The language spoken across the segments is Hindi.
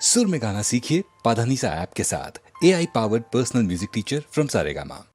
सुर में गाना सीखिए पाधानीसा ऐप के साथ। AI powered personal music teacher from Saregama.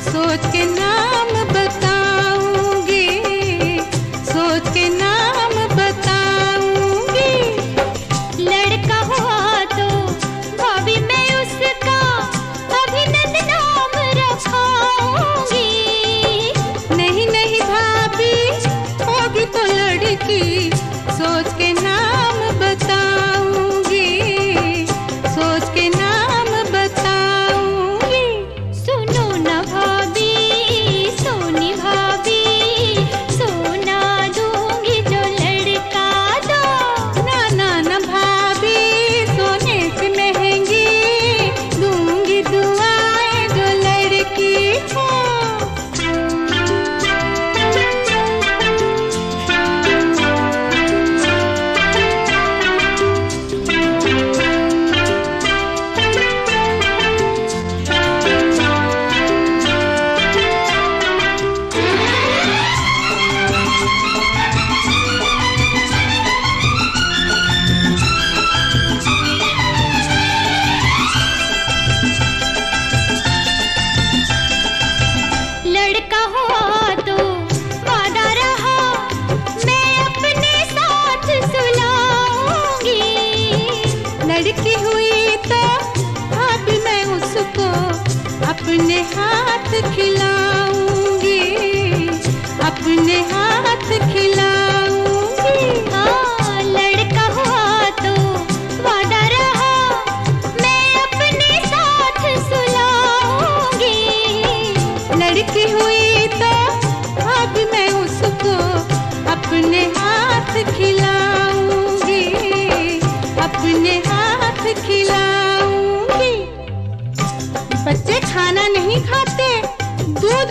सोच के नाम बताऊंगी, सोच के नाम बताऊंगी। लड़का हुआ तो भाभी मैं उसका अभिनंदन नाम रखाऊंगी। नहीं नहीं भाभी होगी तो लड़की, सोच के नाम बताऊंगी, सोच के नाम बताऊंगी। सुनो ना भाभी, सोनी भाभी, सोना दूंगी जो लड़का दो। ना ना ना भाभी, सोने से महंगी दूंगी दुआएं जो लड़की हो। लड़का हुआ तो वादा रहा मैं अपने साथ सुलाऊंगी। लड़की हुई तो अब मैं उसको अपने हाथ खिलाऊंगी, अपने हाथ खिलाऊंगी। हाँ, लड़का हुआ तो वादा रहा मैं अपने साथ सुलाऊंगी। लड़की हुई तो अब मैं उसको अपने हाथ खिलाऊंगी, अपने हाथ खिलाऊंगी। बच्चे खाना नहीं खाते, दूध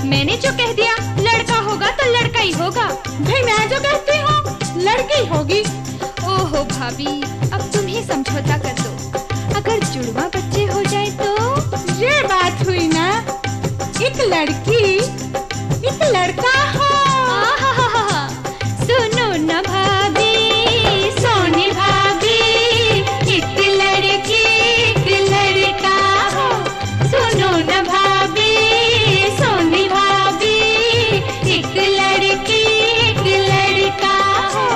मैंने जो कह दिया लड़का होगा तो लड़का ही होगा। भाई मैं जो कहती हूँ लड़की होगी। ओहो भाभी, अब तुम ही समझौता कर दो। अगर जुड़वा बच्चे हो जाए तो? ये बात हुई ना, एक लड़की एक लड़का हो। आहाहाहा, सुनो न भाभी, सोनी भाभी, एक लड़की एक लड़का हो। सुनो न भाभी, सोनी भाभी, एक लड़की एक लड़का हो।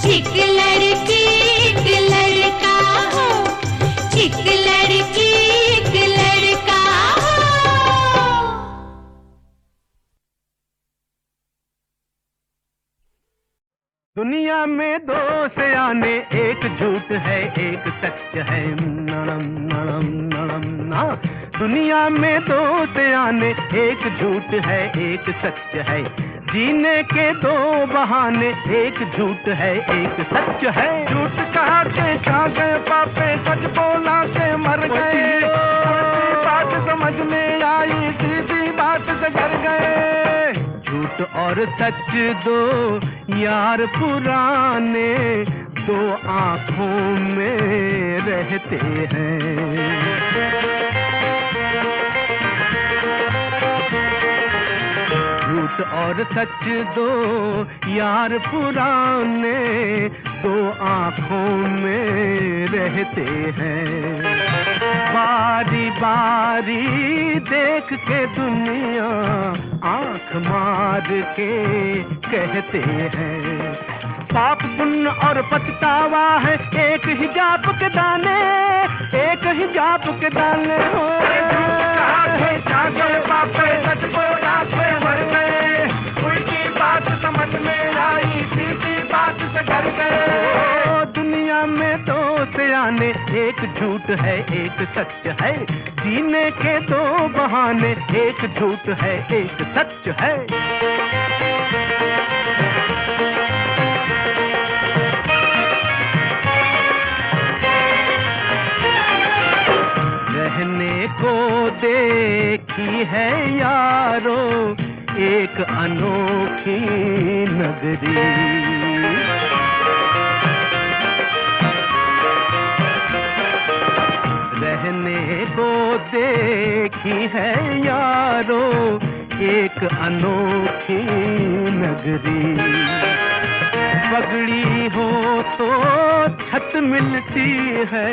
एक लड़की एक लड़का हो। एक लड़की एक लड़का हो। दुनिया में दो सयाने, एक झूठ है एक सच है। नड़म नड़म नड़म ना। दुनिया में दो सयाने, एक झूठ है एक सच है। जीने के दो बहाने, एक झूठ है एक सच है। झूठ कहा के खा गए पापे, सच बोला के मर गए। उल्टी बात समझ में आई, सीधी बात से डर गए। झूठ और सच दो यार पुराने, दो आंखों में रहते हैं। झूठ और सच दो यार पुराने, दो आंखों में रहते हैं। बारी बारी देख के दुनिया आंख मार के कहते हैं। पाप पुण्य और पछतावा है एक ही जाप के दाने, एक ही जाप के दाने हो। सच बोला के मर गए। उल्टी बात समझ में आई, सीधी बात से डर गए। दुनिया में दो सयाने, एक झूठ है एक सच है। जीने के दो बहाने, एक झूठ है एक सच है। रहने को देखी है यारो एक अनोखी नगरी। रहने को देखी है यारो एक अनोखी नगरी। पगड़ी हो तो छत मिलती है,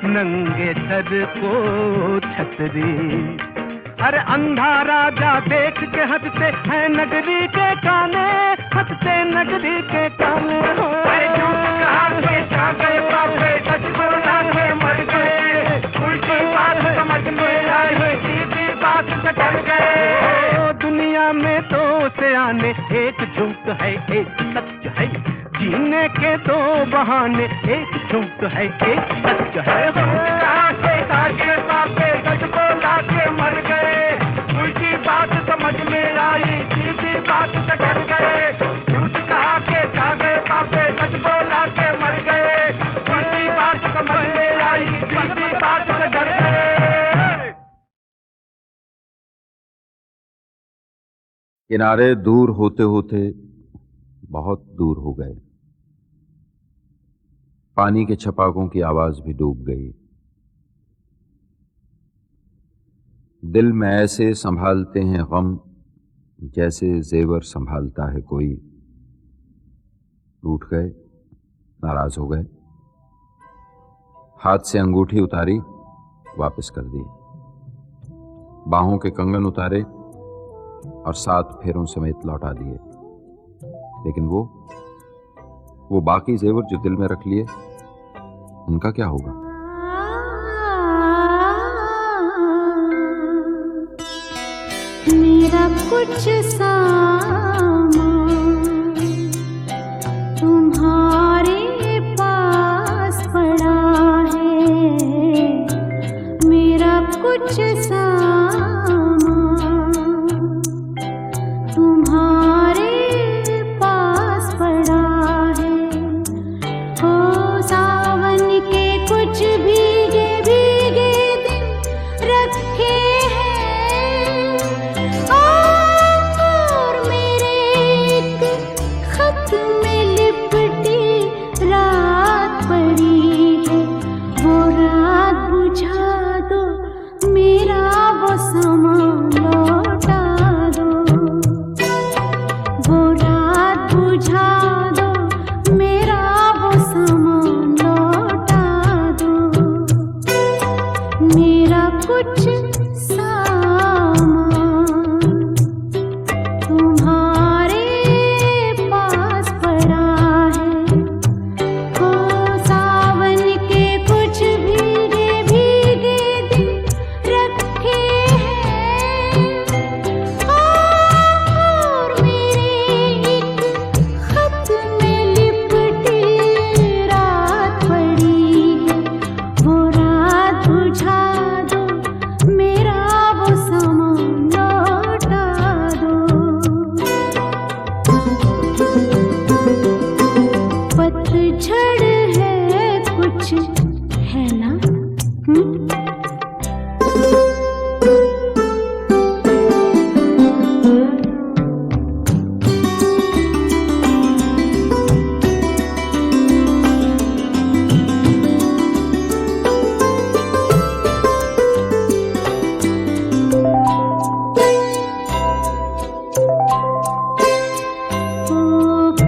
नंगे सर को छतरी। अरे अंधा राजा देख के हंसते हैं नगरी के काने, हंसते नगरी के काने। सच बोला के मर गए। उल्टी बात समझ में आई, सीधी बात से डर गए। दुनिया में दो सयाने, एक झूठ है एक सच है। जीने के दो बहाने, एक झूठ है एक सच है। सच बोला के मर गए। उल्टी बात समझ में आई, सीधी बात से डर गए। झूठ कहा के खा गए पापे, सच बोला के मर गए। उल्टी बात समझ में आई, सीधी बात से डर गए। किनारे दूर होते होते बहुत दूर हो गए। पानी के छपाकों की आवाज भी डूब गई। दिल में ऐसे संभालते हैं गम, जैसे जेवर संभालता है कोई। टूट गए, नाराज हो गए, हाथ से अंगूठी उतारी, वापस कर दी। बाहों के कंगन उतारे और 7 फेरों समेत लौटा दिए। लेकिन वो बाकी जेवर जो दिल में रख लिए, उनका क्या होगा? मेरा कुछ सामान तुम्हारे पास पड़ा है। मेरा कुछ सामान तुम्हारे पास पड़ा है। हो सावन के कुछ भीगे भीगे दिन रखे हैं।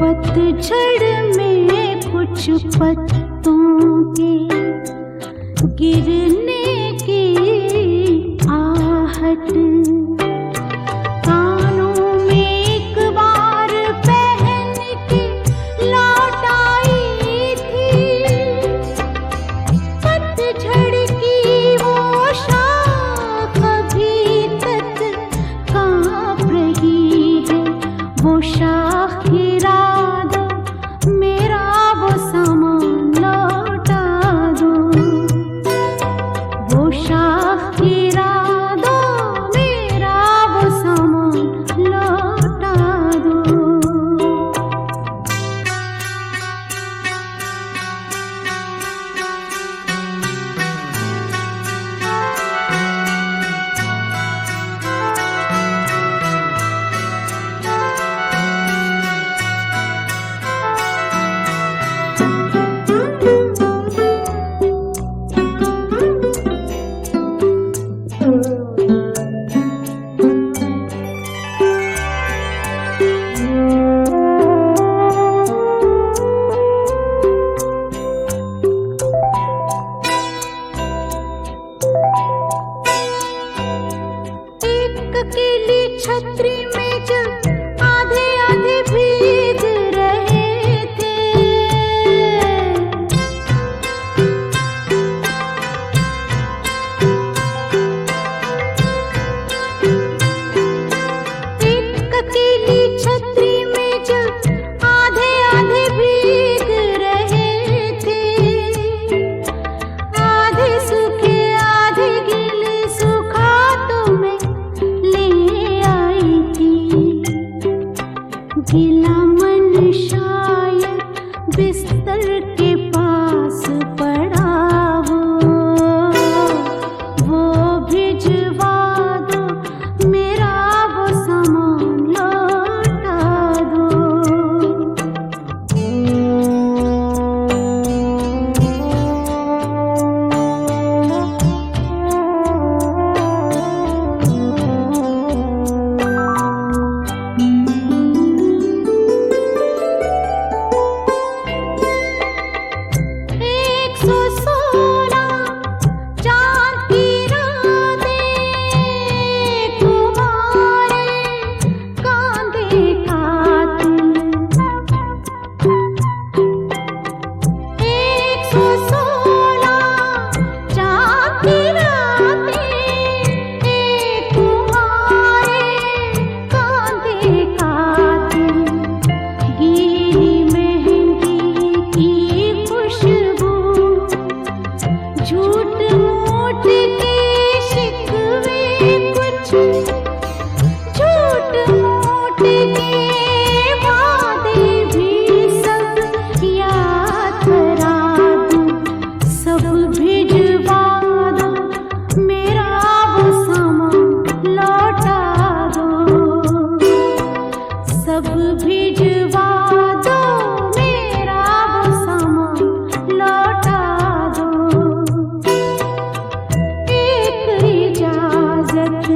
पतझड़ में कुछ पत्तों के गिरने की आहट कानों में एक बार पहन के लौट आई थी। पतझड़ की वो शाख अभी तक कांप रही है, वो शाख गिरा दो मेरा वो सामान लौटा दो, वो शाख गिरा दो मेरा वो सामान लौटा दो। अकेली छतरी में जब आधे आधे भीग रहे थे, एक अकेली छतरी में जब आधे आधे भीग रहे थे, आधे सूखे आधे गीले सूखा तो मैं गिला मन शायद बिस्तर के पास पड़ा हो, वो भिजवा दो मेरा वो सामान लौटा दो। सब भिजवा दो मेरा वो सामान लौटा दो। एक इजाजत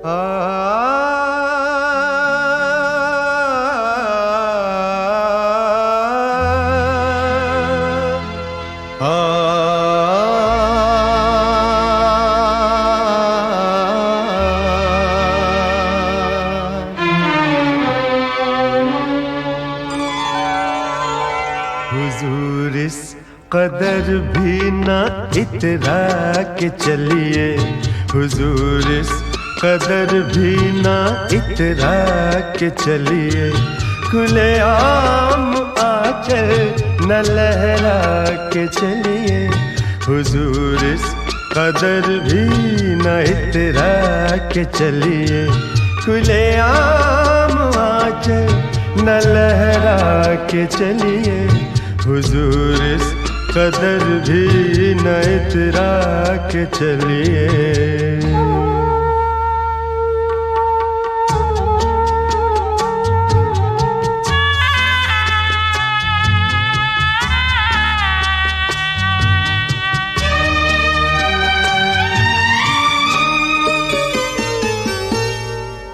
हुजूर इस कदर भी ना इतरा के चलिए, हुजूर इस कदर भी ना इतरा के चलिए, खुले आम आंचल न लहरा के चलिए, हुजूर इस कदर भी न इतरा के चलिए, खुले आम आंचल न लहरा के चलिए, हुजूर इस कदर भी न इतरा के चलिए।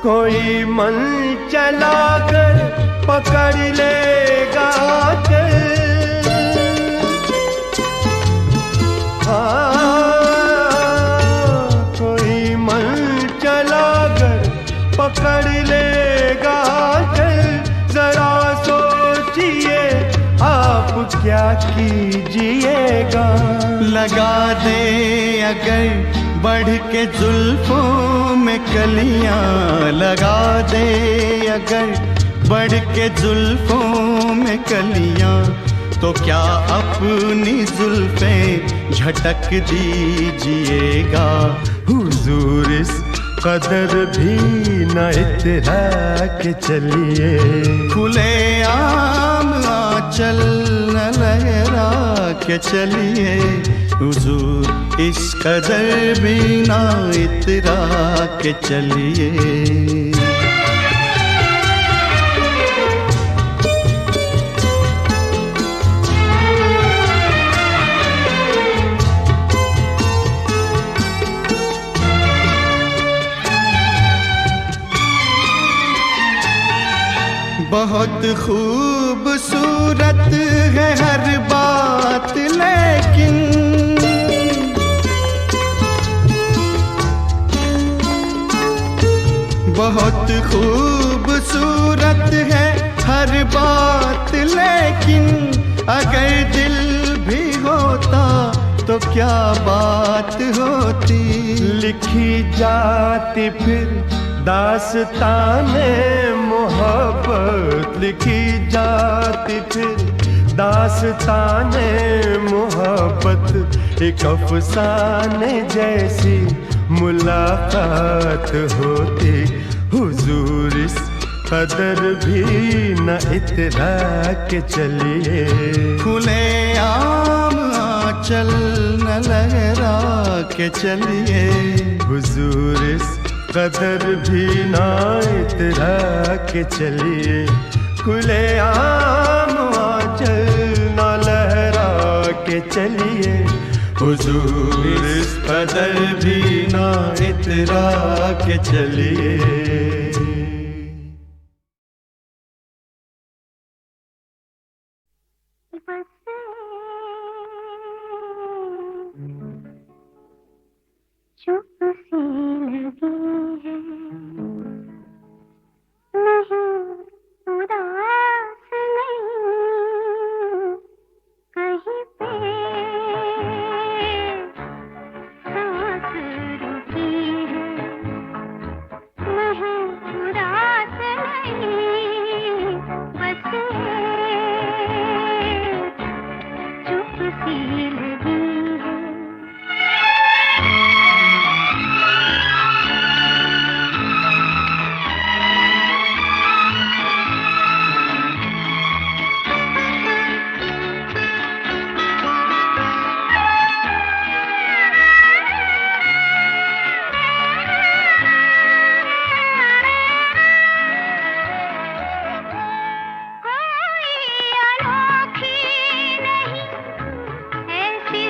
कोई मन चला कर पकड़ लेगा चल, कोई मन चला कर पकड़ लेगा चल, जरा सोचिए आप क्या कीजिएगा। लगा दे अगर बढ़ के जुल्फों में कलियां, लगा दे अगर बढ़ के जुल्फों में कलियां, तो क्या अपनी जुल्फें झटक दीजिएगा। हुजूर इस कदर भी न इतरा के चलिए, खुले आम आंचल न लहरा के चलिए, हुजूर इस कदर भी ना इतरा के चलिए। बहुत खूबसूरत है हर बात, लेकिन बहुत खूबसूरत है हर बात, लेकिन अगर दिल भी होता तो क्या बात होती। लिखी जाती फिर दास्ताने मोहब्बत, लिखी जाती फिर दास्ताने मोहब्बत, एक अफसाने जैसी मुलाकात होती। हुजूर इस कदर भी न इतरा के चलिए, खुले आम आंचल न लहरा के चलिए, हुजूर इस कदर भी ना इतरा के चलिए, खुले आम आंचल न लहरा के चलिए, हुजूर इस कदर भी ना इतरा के चलिए। चुप सी लगी है, नहीं उदास नहीं, कहीं पे सांस रुकी है, नहीं उदास नहीं, बस चुप सी लगी है। कोई अनोखी नहीं ऐसी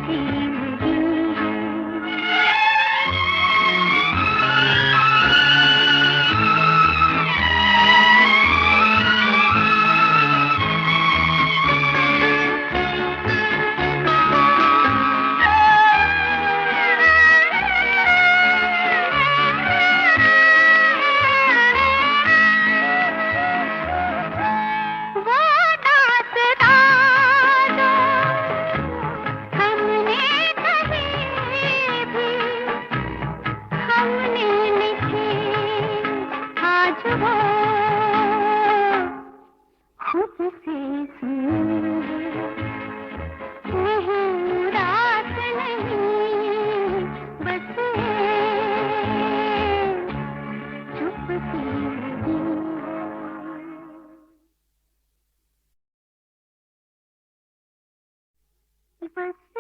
सी लगी है। वो दास्तां जो हमने कहीं भी हमने लिखी, आज वो खुद से सुन नहीं, रात नहीं, बस चुप सी लगी है। बस